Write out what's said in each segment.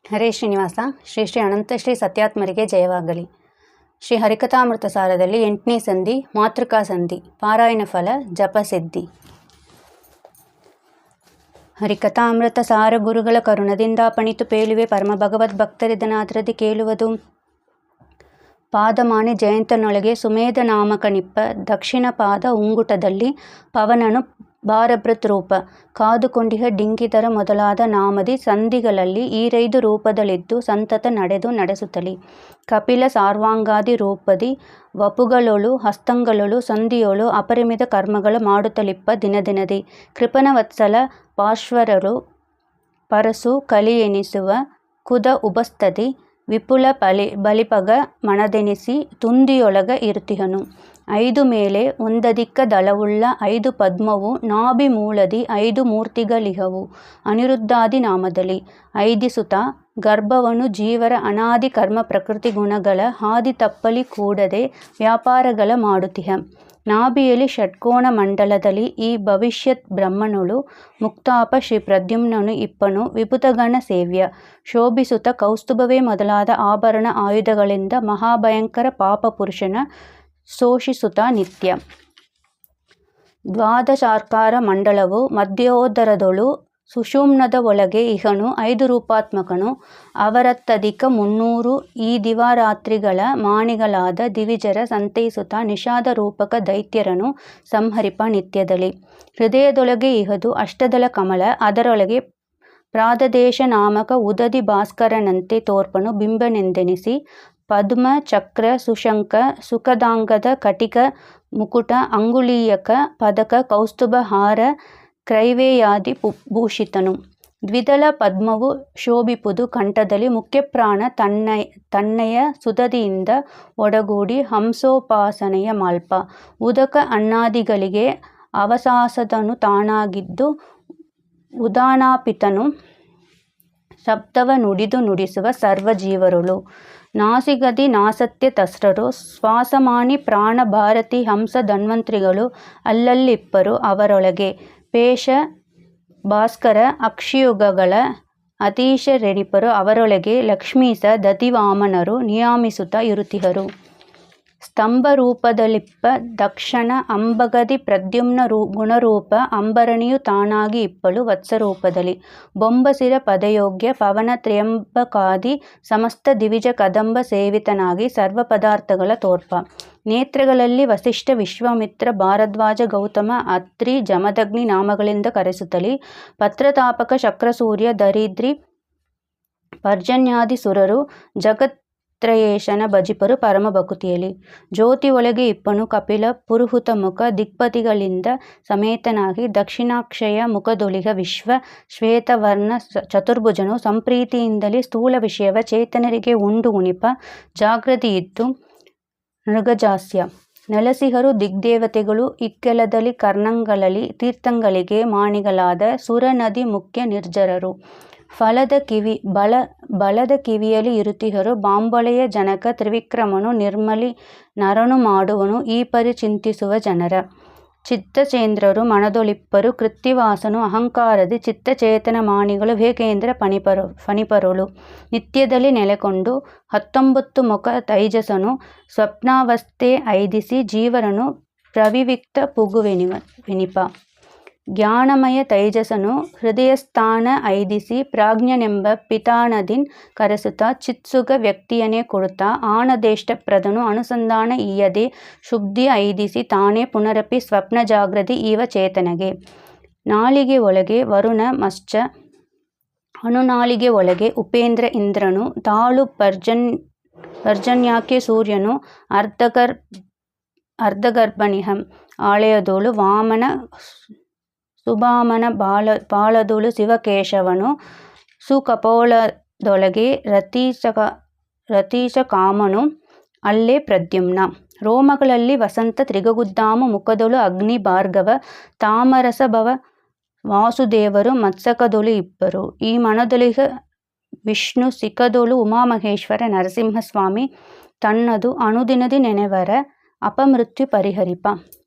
ಹರೇ ಶ್ರೀನಿವಾಸ. ಶ್ರೀ ಶ್ರೀ ಅನಂತ ಶ್ರೀ ಸತ್ಯಾತ್ಮರಿಗೆ ಜಯವಾಗಲಿ. ಶ್ರೀ ಹರಿಕಥಾಮೃತ ಸಾರದಲ್ಲಿ 8ನೇ ಸಂಧಿ ಮಾತೃಕಾ ಸಂಧಿ. ಪಾರಾಯಣ ಫಲ ಜಪಸಿದ್ಧಿ. ಹರಿಕಥಾಮೃತ ಸಾರ ಗುರುಗಳ ಕರುಣದಿಂದ ಪಣಿತು ಪೇಳುವೆ ಪರಮ ಭಗವದ್ ಭಕ್ತರಿದನಾದ್ರದಿ ಕೇಳುವುದು. ಪಾದಮಾಣಿ ಜಯಂತನೊಳಗೆ ಸುಮೇಧ ನಾಮಕ ನಿಪ್ಪ ದಕ್ಷಿಣ ಪಾದ ಉಂಗುಟದಲ್ಲಿ ಪವನನು ಭಾರಭೃತ್ ರೂಪ ಕಾದುಕೊಂಡಿಹ ಡಿಂಗಿತರ ಮೊದಲಾದ ನಾಮದಿ ಸಂಧಿಗಳಲ್ಲಿ ಈರೈದು ರೂಪದಲ್ಲಿದ್ದು ಸಂತತ ನಡೆಸುತ್ತಲಿ ಕಪಿಲ ಸಾರ್ವಾಂಗಾದಿ ರೂಪದಿ ವಪುಗಳೊಳು ಹಸ್ತಂಗಳೊಳು ಸಂಧಿಯೊಳು ಅಪರಿಮಿತ ಕರ್ಮಗಳು ಮಾಡುತ್ತಲಿಪ್ಪ ದಿನದಿನದಿ ಕೃಪಣ ವತ್ಸಲ ಪಾರ್ಶ್ವರರು ಪರಸು ಕಲಿ ಎನಿಸುವ ಕುದ ಉಪಸ್ಥತಿ ವಿಪುಲ ಬಲಿಪಗ ಮಣದೆನಿಸಿ ತುಂದಿಯೊಳಗ ಇರುತಿಹನು. 5 ಮೇಲೆ ಒಂದಧಿಕ ದಳವುಳ್ಳ 5 ಪದ್ಮವು ನಾಭಿ ಮೂಲದಿ 5 ಮೂರ್ತಿಗಳಿಹವು ಅನಿರುದ್ಧಾದಿ ನಾಮದಲ್ಲಿ 5 ಸುತ ಗರ್ಭವನು ಜೀವರ ಅನಾದಿ ಕರ್ಮ ಪ್ರಕೃತಿ ಗುಣಗಳ ಹಾದಿ ತಪ್ಪಲಿ ಕೂಡದೆ ವ್ಯಾಪಾರಗಳ ಮಾಡುತ್ತಿಹ. ನಾಭಿಯಲ್ಲಿ ಷಟ್ಕೋಣ ಮಂಡಲದಲ್ಲಿ ಈ ಭವಿಷ್ಯತ್ ಬ್ರಹ್ಮನುಳು ಮುಕ್ತಾಪ ಶ್ರೀ ಪ್ರದ್ಯುಮ್ನನು ಇಪ್ಪನು ವಿಭುತಗಣ ಸೇವ್ಯ ಶೋಭಿಸುತ್ತ ಕೌಸ್ತುಭವೇ ಮೊದಲಾದ ಆಭರಣ ಆಯುಧಗಳಿಂದ ಮಹಾಭಯಂಕರ ಪಾಪ ಪುರುಷನ ಶೋಷಿಸುತ್ತ ನಿತ್ಯ. ದ್ವಾದಶಾರ್ಕಾರ ಮಂಡಲವು ಮಧ್ಯೋದರದೊಳು ಸುಷುಮ್ನದ ಒಳಗೆ ಇಹನು 5 ರೂಪಾತ್ಮಕನು ಅವರತ್ತಧಿಕ 300 ಈ ದಿವಾರಾತ್ರಿಗಳ ಮಾಣಿಗಳಾದ ದಿವಿಜರ ಸಂತೈಸುತ್ತ ನಿಷಾದ ರೂಪಕ ದೈತ್ಯರನು ಸಂಹರಿಪ ನಿತ್ಯದಲ್ಲಿ. ಹೃದಯದೊಳಗೆ ಇಹದು ಅಷ್ಟದಳ ಕಮಲ ಅದರೊಳಗೆ ಪ್ರಾದದೇಶ ನಾಮಕ ಉದದಿ ಭಾಸ್ಕರನಂತೆ ತೋರ್ಪನು ಬಿಂಬನೆಂದೆನಿಸಿ ಪದ್ಮ ಚಕ್ರ ಸುಶಂಕ ಸುಖದಾಂಗದ ಕಟಿಕ ಮುಕುಟ ಅಂಗುಳೀಯಕ ಪದಕ ಕೌಸ್ತುಭ ಹಾರ ಕ್ರೈವೇಯಾದಿ ಭೂಷಿತನು. ದ್ವಿದಳ ಪದ್ಮವು ಶೋಭಿಪುದು ಕಂಠದಲ್ಲಿ ಮುಖ್ಯಪ್ರಾಣ ತನ್ನಯ ಸುಧದಿಯಿಂದ ಒಡಗೂಡಿ ಹಂಸೋಪಾಸನೆಯ ಮಾಲ್ಪ ಉದಕ ಅಣ್ಣಾದಿಗಳಿಗೆ ಅವಸಾಸದನು ತಾನಾಗಿದ್ದು ಉದಾನಾಪಿತನು ಶಬ್ದವ ನುಡಿಸುವ ಸರ್ವಜೀವರುಳು. ನಾಸಿಗದಿ ನಾಸತ್ಯ ತಸ್ರರು ಶ್ವಾಸಮಾನಿ ಪ್ರಾಣ ಭಾರತಿ ಹಂಸ ಧನ್ವಂತ್ರಿಗಳು ಅಲ್ಲಲ್ಲಿಪ್ಪರು ಅವರೊಳಗೆ ಪೇಶ ಭಾಸ್ಕರ ಅಕ್ಷಿಯುಗಗಳ ಅತೀಶರೆನಿಪರು ಅವರೊಳಗೆ ಲಕ್ಷ್ಮೀಸ ದತಿವಾಮನರು ನಿಯಾಮಿಸುತ್ತ ಇರುತಿಹರು. ಸ್ತಂಭ ರೂಪದಲ್ಲಿಪ್ಪ ದಕ್ಷಣ ಅಂಬಗದಿ ಪ್ರದ್ಯುಮ್ನ ಗುಣರೂಪ ಅಂಬರಣಿಯು ತಾನಾಗಿ ಇಪ್ಪಳು ವತ್ಸರೂಪದಲ್ಲಿ ಬೊಂಬಸಿರ ಪದಯೋಗ್ಯ ಪವನ ತ್ರ್ಯಂಬಕಾದಿ ಸಮಸ್ತ ದಿವಿಜ ಕದಂಬ ಸೇವಿತನಾಗಿ ಸರ್ವ ಪದಾರ್ಥಗಳ ತೋರ್ಪ. ನೇತ್ರಗಳಲ್ಲಿ ವಸಿಷ್ಠ ವಿಶ್ವಾಮಿತ್ರ ಭಾರದ್ವಾಜ ಗೌತಮ ಅತ್ರಿ ಜಮದಗ್ನಿ ನಾಮಗಳಿಂದ ಕರೆಸುತ್ತಲಿ ಪತ್ರತಾಪಕ ಶಕ್ರಸೂರ್ಯ ದರಿದ್ರಿ ಪರ್ಜನ್ಯಾದಿ ಸುರರು ಜಗತ್ರಯೇಶನ ಭಜಿಪರು ಪರಮ ಭಕುತಿಯಲ್ಲಿ. ಜ್ಯೋತಿ ಒಳಗೆ ಇಪ್ಪನು ಕಪಿಲ ಪುರುಹುತ ಮುಖ ದಿಕ್ಪತಿಗಳಿಂದ ಸಮೇತನಾಗಿ ದಕ್ಷಿಣಾಕ್ಷಯ ಮುಖದೊಳಿಗ ವಿಶ್ವ ಶ್ವೇತವರ್ಣ ಚತುರ್ಭುಜನು ಸಂಪ್ರೀತಿಯಿಂದಲೇ ಸ್ಥೂಲ ವಿಷಯವ ಚೇತನರಿಗೆ ಉಂಡು ಉಣಿಪ ಜಾಗೃತಿಯಿದ್ದು ನೃಗಜಾಸ್ಯ. ನೆಲಸಿಹರು ದಿಗ್ದೇವತೆಗಳು ಇಕ್ಕೆಲದಲ್ಲಿ ಕರ್ಣಗಳಲ್ಲಿ ತೀರ್ಥಂಗಳಿಗೆ ಮಾಣಿಗಳಾದ ಸುರ ನದಿ ಮುಖ್ಯ ನಿರ್ಜರರು ಬಲದ ಕಿವಿಯಲ್ಲಿ ಇರುತಿಹರು ಬಾಂಬೊಳೆಯ ಜನಕ ತ್ರಿವಿಕ್ರಮನು ನಿರ್ಮಲಿ ನರನು ಮಾಡುವನು ಈ ಪರಿ ಚಿಂತಿಸುವ ಜನರ. ಚಿತ್ತಚೇಂದ್ರರು ಮನದೊಳಿಪ್ಪರು ಕೃತ್ತಿವಾಸನು ಅಹಂಕಾರದಿ ಚಿತ್ತಚೇತನ ಮಾಣಿಗಳು ವೇಗೇಂದ್ರ ಫಣಿಪರುಳು ನಿತ್ಯದಲ್ಲಿ ನೆಲೆಕೊಂಡು 19 ಮುಖ ತೈಜಸನು ಸ್ವಪ್ನಾವಸ್ಥೆ ಐದಿಸಿ ಜೀವರನು ಪ್ರವಿವಿಕ್ತ ಪುಗುವೆನಿಪ. ಜ್ಞಾನಮಯ ತೈಜಸನು ಹೃದಯಸ್ಥಾನ ಐದಿಸಿ ಪ್ರಾಜ್ಞನೆಂಬ ಪಿತಾಣದಿನ್ ಕರೆಸುತ್ತ ಚಿತ್ಸುಗ ವ್ಯಕ್ತಿಯನ್ನೇ ಕೊಡುತ್ತಾ ಆನದೇಷ್ಟಪ್ರದನು ಅನುಸಂಧಾನ ಈಯದೆ ಶುದ್ಧಿ ಐದಿಸಿ ತಾನೇ ಪುನರಪಿ ಸ್ವಪ್ನ ಜಾಗೃತಿ ಈವ ಚೇತನಗೆ. ನಾಲಿಗೆ ಒಳಗೆ ವರುಣ ಮಶ್ಚ ಅನುನಾಲಿಗೆ ಒಳಗೆ ಉಪೇಂದ್ರ ಇಂದ್ರನು ತಾಳು ಪರ್ಜನ್ಯಾಖ್ಯ ಸೂರ್ಯನು ಅರ್ಧಗರ್ಭಣಿಹಂ ಆಳೆಯದೋಳು ವಾಮನ ಸುಭಾಮನ ಪಾಳದೊಳು ಶಿವಕೇಶವನು ಸುಕಪೋಲದೊಳಗೆ ರತೀಶ ಕಾಮನು ಅಲ್ಲೇ ಪ್ರದ್ಯುಮ್ನ. ರೋಮಗಳಲ್ಲಿ ವಸಂತ ತ್ರಿಗಗುದ್ದಾಮ ಮುಖದೊಳು ಅಗ್ನಿ ಭಾರ್ಗವ ತಾಮರಸ ಭವ ವಾಸುದೇವರು ಮತ್ಸಕದೊಳು ಇಬ್ಬರು ಈ ಮನದೊಳಿಗ ವಿಷ್ಣು ಸಿಖದೊಳು ಉಮಾಮಹೇಶ್ವರ ನರಸಿಂಹಸ್ವಾಮಿ ತನ್ನದು ಅನುದಿನದಿ ನೆನೆವರ ಅಪಮೃತ್ಯು ಪರಿಹರಿಪ.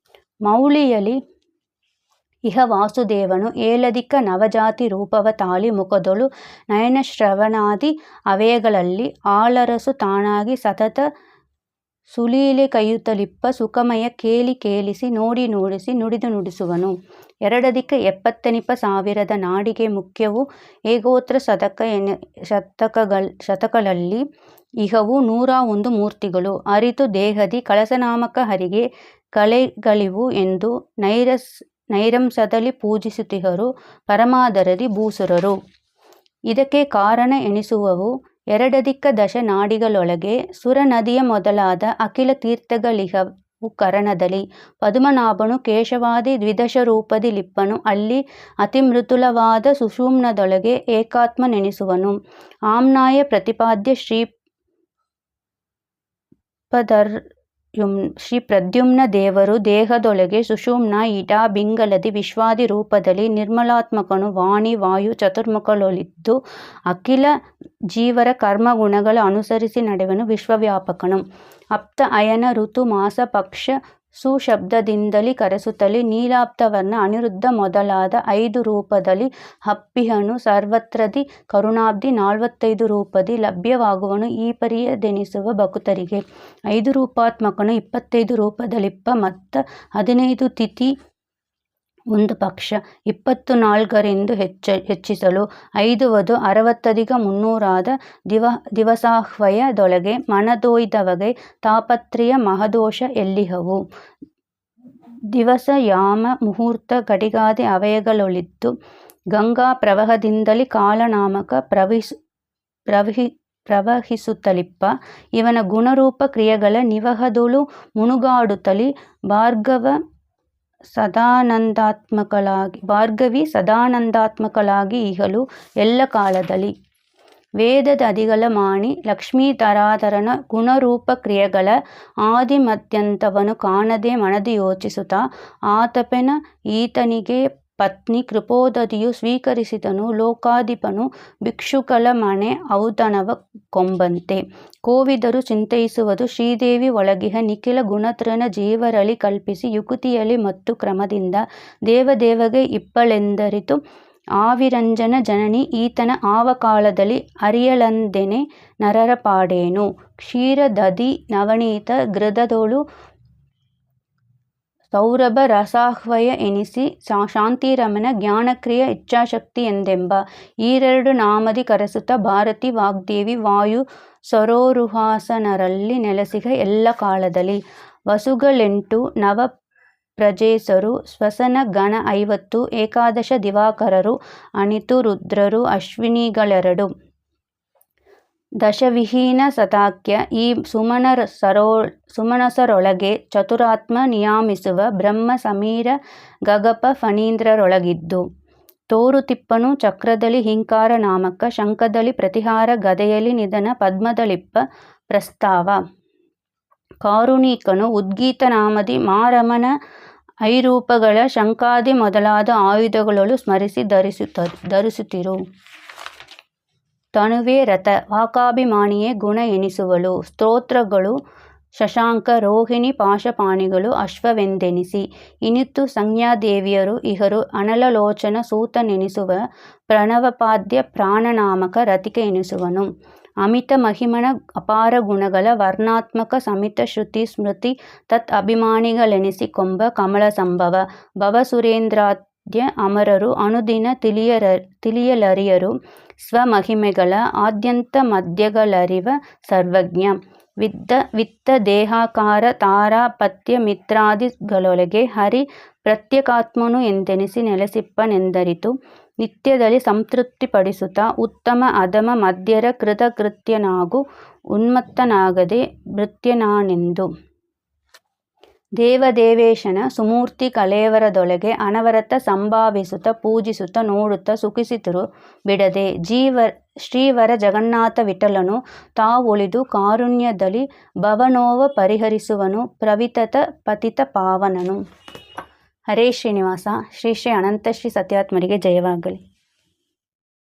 ಮೌಳಿಯಲಿ ಇಹ ವಾಸುದೇವನು ಏಳಧಿಕ ನವಜಾತಿ ರೂಪವ ತಾಳಿ ಮುಖದೊಳು ನಯನ ಶ್ರವಣಾದಿ ಅವಯಗಳಲ್ಲಿ ಆಳರಸು ತಾನಾಗಿ ಸತತ ಸುಲೀಲೆ ಕೈಯುತ್ತಲಿಪ್ಪ ಸುಖಮಯ ಕೇಳಿ ಕೇಳಿಸಿ ನೋಡಿ ನೋಡಿಸಿ ನುಡಿದು ನುಡಿಸುವನು. ಎರಡಧಿಕ 70,000 ನಾಡಿಗೆ ಮುಖ್ಯವು ಏಗೋತ್ರ ಶತಕಗಳಲ್ಲಿ ಇಹವು 101 ಮೂರ್ತಿಗಳು ಅರಿತು ದೇಹದಿ ಕಳಸನಾಮಕ ಹರಿಗೆ ಕಳೆಗಳಿವು ಎಂದು ನೈರಂಸದಲ್ಲಿ ಪೂಜಿಸುತ್ತಿಹರು ಪರಮಾದರದಿ ಭೂಸುರರು. ಇದಕ್ಕೆ ಕಾರಣ ಎನಿಸುವವು ಎರಡಧಿಕ ದಶ ನಾಡಿಗಳೊಳಗೆ ಸುರ ನದಿಯ ಮೊದಲಾದ ಅಖಿಲ ತೀರ್ಥಗಳಿಹವು ಕರಣದಲ್ಲಿ ಪದ್ಮನಾಭನು ಕೇಶವಾದಿ ದ್ವಿದಶ ರೂಪದಿ ಲಿಪ್ಪನು ಅಲ್ಲಿ ಅತಿ ಮೃದುಲವಾದ ಸುಷುಮ್ನದೊಳಗೆ ಏಕಾತ್ಮನೆನಿಸುವನು. ಆಮ್ನಾಯ ಪ್ರತಿಪಾದ್ಯ ಶ್ರೀ ಪ್ರದ್ಯುಮ್ನ ದೇವರು ದೇಹದೊಳಗೆ ಸುಷುಮ್ನ ಇಡಾ ಪಿಂಗಲದಿ ವಿಶ್ವಾದಿ ರೂಪದಲ್ಲಿ ನಿರ್ಮಲಾತ್ಮಕನು ವಾಣಿ ವಾಯು ಚತುರ್ಮುಖಗಳೊಳಿದ್ದು ಅಖಿಲ ಜೀವರ ಕರ್ಮಗುಣಗಳ ಅನುಸರಿಸಿ ನಡೆವನು ವಿಶ್ವವ್ಯಾಪಕನು. ಅಪ್ತ ಅಯನ ಋತು ಮಾಸ ಪಕ್ಷ ಸುಶಬ್ದದಿಂದಲಿ ಕರೆಸುತ್ತಲಿ ನೀಲಾಪ್ತವರ್ಣ ಅನಿರುದ್ಧ ಮೊದಲಾದ 5 ರೂಪದಲ್ಲಿ ಹಪ್ಪಿಹನು ಸರ್ವತ್ರದಿ ಕರುಣಾಬ್ಧಿ 45 ರೂಪದಿ ಲಭ್ಯವಾಗುವನು ಈ ಪರಿಯದೆನಿಸುವ ಭಕುತರಿಗೆ. 5 ರೂಪಾತ್ಮಕನು 25 ರೂಪದಲಿಪ್ಪ ಮತ್ತ 15 ತಿಥಿ 1 ಪಕ್ಷ 24 ಹೆಚ್ಚಿಸಲು 5 ವಧು 60 ದಿವಸಾಹ್ವಯದೊಳಗೆ ಮನದೊಯ್ದವಗೆ ತಾಪತ್ರಯ ಮಹದೋಷ ಎಲ್ಲಿಹವು. ದಿವಸ ಯಾಮ ಮುಹೂರ್ತ ಘಟಿಗಾದಿ ಅವಯಗಳೊಳಿದ್ದು ಗಂಗಾ ಪ್ರವಾಹದಿಂದಲಿ ಕಾಲನಾಮಕ ಪ್ರವಹಿಸುತ್ತಲಿಪ್ಪ ಇವನ ಗುಣರೂಪ ಕ್ರಿಯೆಗಳ ನಿವಹದೊಳು ಮುಣುಗಾಡುತ್ತಲಿ ಭಾರ್ಗವಿ ಸದಾನಂದಾತ್ಮಕಳಾಗಿ ಇಹಲು ಎಲ್ಲ ಕಾಲದಲ್ಲಿ. ವೇದದ ಅದಿಗಳ ಮಾಣಿ ಲಕ್ಷ್ಮೀಧರಾಧರನ ಗುಣರೂಪ ಕ್ರಿಯೆಗಳ ಆದಿ ಮಧ್ಯಂತವನು ಕಾಣದೆ ಮನದಿ ಯೋಚಿಸುತ್ತಾ ಆತಪೆನ ಈತನಿಗೆ ಪತ್ನಿ ಕೃಪೋದತಿಯು ಸ್ವೀಕರಿಸಿದನು ಲೋಕಾಧಿಪನು ಭಿಕ್ಷುಕಳ ಮನೆ ಔತಣವ ಕೊಂಬಂತೆ. ಕೋವಿದರು ಚಿಂತಿಸುವುದು ಶ್ರೀದೇವಿ ಒಳಗಿಹ ನಿಖಿಲ ಗುಣತ್ರನ ಜೀವರಳಿ ಕಲ್ಪಿಸಿ ಯುಕ್ತಿಯಲಿ ಮತ್ತು ಕ್ರಮದಿಂದ ದೇವದೇವಗೆ ಇಪ್ಪಳೆಂದರಿತು ಆವಿರಂಜನ ಜನನಿ ಈತನ ಆವಕಾಲದಲ್ಲಿ ಅರಿಯಲಂದೆನೆ ನರರ ಪಾಡೇನು. ಕ್ಷೀರ ದಧಿ ನವನೀತ ಘೃತದೊಳು ಸೌರಭ ರಸಾಹ್ವಯ ಎನಿಸಿ ಶಾಂತಿರಮಣ ಜ್ಞಾನಕ್ರಿಯ ಇಚ್ಛಾಶಕ್ತಿ ಎಂದೆಂಬ ಈರೆರಡು ನಾಮದಿ ಕರೆಸುತ್ತ ಭಾರತಿ ವಾಗ್ದೇವಿ ವಾಯು ಸರೋರುಹಾಸನರಲ್ಲಿ ನೆಲೆಸಿಗ ಎಲ್ಲ ಕಾಲದಲ್ಲಿ. ವಸುಗಳೆಂಟು ನವ ಪ್ರಜೇಸರು ಶ್ವಸನ ಗಣ 50 ಏಕಾದಶ ದಿವಾಕರರು ಅಣಿತು ರುದ್ರರು ಅಶ್ವಿನಿಗಳೆರಡು ದಶವಿಹೀನ ಸತಾಖ್ಯ ಈ ಸುಮನಸರೊಳಗೆ ಚತುರಾತ್ಮ ನಿಯಾಮಿಸುವ ಬ್ರಹ್ಮ ಸಮೀರ ಗಗಪ ಫಣೀಂದ್ರರೊಳಗಿದ್ದು ತೋರುತಿಪ್ಪನು ಚಕ್ರದಲ್ಲಿ ಹಿಂಕಾರ ನಾಮಕ ಶಂಖದಲ್ಲಿ ಪ್ರತಿಹಾರ ಗದೆಯಲ್ಲಿ ನಿಧನ ಪದ್ಮದಲಿಪ್ಪ ಪ್ರಸ್ತಾವ ಕಾರುಣಿಕನು ಉದ್ಗೀತ ನಾಮದಿ ಮಾರಮನ ಐರೂಪಗಳ ಶಂಖಾದಿ ಮೊದಲಾದ ಆಯುಧಗಳೊಳು ಸ್ಮರಿಸಿ ಧರಿಸುತ್ತಿರು. ತನುವೇ ರಥ ವಾಕಾಭಿಮಾನಿಯೇ ಗುಣ ಎನಿಸುವಳು ಸ್ತೋತ್ರಗಳು ಶಶಾಂಕ ರೋಹಿಣಿ ಪಾಶಪಾಣಿಗಳು ಅಶ್ವವೆಂದೆನಿಸಿ ಇನಿತು ಸಂಜ್ಞಾದೇವಿಯರು ಇಹರು ಅನಲಲೋಚನ ಸೂತನೆನಿಸುವ ಪ್ರಣವಪಾದ್ಯ ಪ್ರಾಣನಾಮಕ ರತಿಕ ಎನಿಸುವನು. ಅಮಿತ ಮಹಿಮನ ಅಪಾರ ಗುಣಗಳ ವರ್ಣಾತ್ಮಕ ಸಮಿತ ಶ್ರುತಿ ಸ್ಮೃತಿ ತತ್ ಅಭಿಮಾನಿಗಳೆನಿಸಿ ಕೊಂಬ ಕಮಲ ಸಂಭವ ಭವಸುರೇಂದ್ರಾದ್ಯ ಅಮರರು ಅನುದಿನ ತಿಳಿಯಲರಿಯರು ಸ್ವಮಹಿಮೆಗಳ ಆದ್ಯಂತ ಮಧ್ಯಗಳರಿವ ಸರ್ವಜ್ಞ. ವಿತ್ತ ದೇಹಾಕಾರ ತಾರಾಪತ್ಯ ಮಿತ್ರಾದಿಗಳೊಳಗೆ ಹರಿ ಪ್ರತ್ಯೇಕಾತ್ಮನು ಎಂದೆನಿಸಿ ನೆಲೆಸಿಪ್ಪನೆಂದರಿತು ನಿತ್ಯದಲ್ಲಿ ಸಂತೃಪ್ತಿಪಡಿಸುತ್ತಾ ಉತ್ತಮ ಅಧಮ ಮಧ್ಯರ ಕೃತಕೃತ್ಯನಾಗು ಉನ್ಮತ್ತನಾಗದೆ ಭೃತ್ಯನಾನೆಂದು. ದೇವದೇವೇಶನ ಸುಮೂರ್ತಿ ಕಲೇವರದೊಳಗೆ ಅನವರತ ಸಂಭಾವಿಸುತ್ತ ಪೂಜಿಸುತ್ತ ನೋಡುತ್ತ ಸುಖಿಸಿತರು ಬಿಡದೆ ಶ್ರೀವರ ಜಗನ್ನಾಥ ವಿಠಲನು ತಾವೊಳಿದು ಕಾರುಣ್ಯದಲ್ಲಿ ಭವನೋವ ಪರಿಹರಿಸುವನು ಪ್ರವಿತತ ಪತಿತ ಪಾವನನು. ಹರೇ ಶ್ರೀನಿವಾಸ. ಶ್ರೀ ಶ್ರೀ ಅನಂತ ಶ್ರೀ ಸತ್ಯಾತ್ಮರಿಗೆ ಜಯವಾಗಲಿ.